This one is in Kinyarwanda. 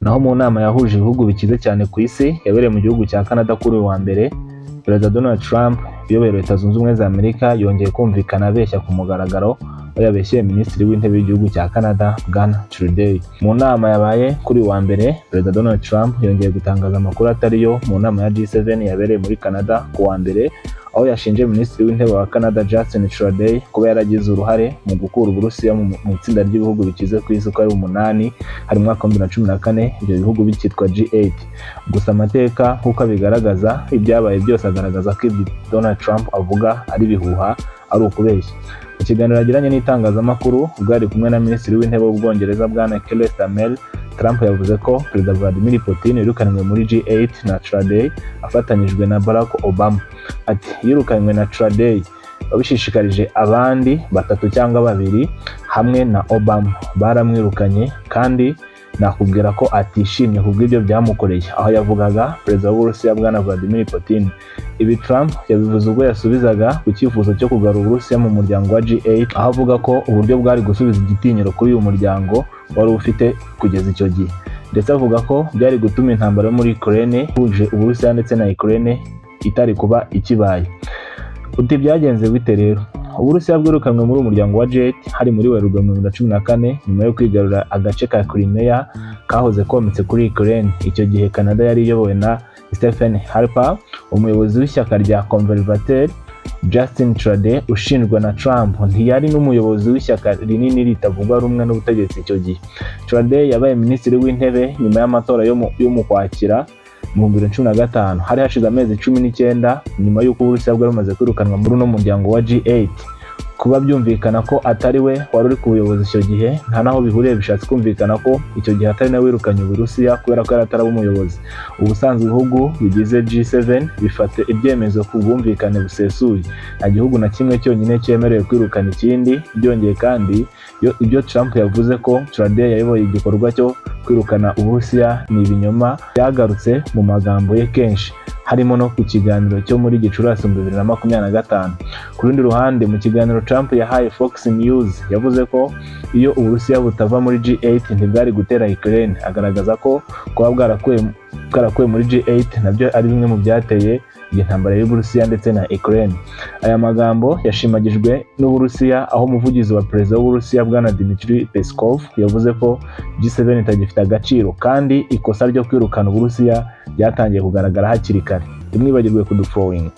Naho mu nama yahuje ibihugu bikize cyane ku isi yabereye mu gihugu cya Canada kuri uyu wa mbere, Perezida Donald Trump uyoboye Leta Zunze Ubumwe za Amerika yongeye kumvikana abeshya ku mugaragaro aho yabeshyeye Minisitiri w'Intebe w'igihugu cya Canada Bwana Trudeau. Mu nama yabaye kuri uyu wa mbere, Perezida Donald Trump yongeye gutangaza amakuru atariyo mu nama ya G7 yabereye muri Canada ku wa mbere, aho yashinje Minisitiri w'Intebe wa Canada Justin Trudeau kuba yaragize uruhare mu gukura Uburusiya mu itsinda ry'ibihugu bikize ku isi uko ari 8 hari mu mwaka wa 2014 ibyo bihugu bikitwa G8. Gusa amateka nk'uko abigaragaza, ibyabaye byose agaragaza ko ibyo Donald Trump avuga ari bihuha, ari ukubeshya. Mu kiganiro yagiranye n'itangazamakuru ubwo ari kumwe na Minisitiri w'Intebe w'Ubwongereza Bwana Keir Starmer, Trump yavuze ko Perezida Vladimir Putin yirukanywe muri G8 na Trudeau afatanyijwe na Barack Obama. Ati yirukanywe na Trudeau babishishikarije abandi 3 cyangwa 2 hamwe na Obama, baramwirukanye kandi nakubwira ko atishimye kubw'ibyo byamukoreye, aho yavugaga Perezida w'Uburusiya Bwana Vladimir Putin. Ibi Trump yabivuze ubwo yasubizaga ku cyifuzo cyo kugarura Uburusiya mu muryango wa G8, aho avuga ko uburyo bwari gusubiza igitinyiro kuri uyu muryango wari ufite kugeza icyo gihe, ndetse avuga ko byari gutuma intambara yo muri Ukraine ihuje Uburusiya ndetse na Ukraine itari kuba ikibaye. Uti byagenze bite rero? Uburusiya bwirukanwe muri umuryango wa G8 hari muri Werurwe 2014 nyuma yo kwigarura agace ka Crimea kahoze kometse kuri Ukraine. Icyo gihe Canada yari iyobowe na Stephen Harper, umuyobozi w'ishyaka rya Conservateur. Justin Trudeau ushinjwa na Trump ntiyari n'umuyobozi w'ishyaka rinini ritavugwa rumwe n'ubutegetsi icyo gihe. Trudeau yabaye Minisitiri w'Intebe nyuma y'amatora yo mu Kwakira mu 2015. Hari hashize amezi 19 nyuma y'uko Uburusiya bwari bumaze kwirukanwa muri uno muryango wa G8. Kuba byumvikana ko atari we wari uri ku buyobozi icyo gihe, nta naho bihuriye, bishatse kumvikana ko icyo gihe atari nawe wirukanye Uburusiya kubera ko yari ataraba umuyobozi. Ubusanzwe ibihugu bigize G7 bifata ibyemezo ku bwumvikane busesuye, nta gihugu na kimwe cyonyine cyemerewe kwirukana ikindi. Byongeye kandi ibyo Trump yavuze ko Trudeau yayoboye igikorwa cyo kwirukana Uburusiya ni ibinyoma byagarutse mu magambo ye kenshi, harimo no ku kiganiro cyo muri Gicurasi 2025. Ku rundi ruhande, mu kiganiro Trump yahaye Fox News yavuze ko iyo Uburusiya butava muri G8 ntibwari gutera Ukraine, agaragaza ko kuba bwarakuwe muri G8 nabyo ari bimwe mu byateye intambara y'Uburusiya ndetse na Ukraine. Aya magambo yashimagijwe n'Uburusiya, aho umuvugizi wa Perezida w'Uburusiya Bwana Dmitry Peskov yavuze ko G7 itagifite agaciro kandi ikosa ryo kwirukana Uburusiya ryatangiye kugaragara hakiri kare. Ntimwibagirwe kudufollowing.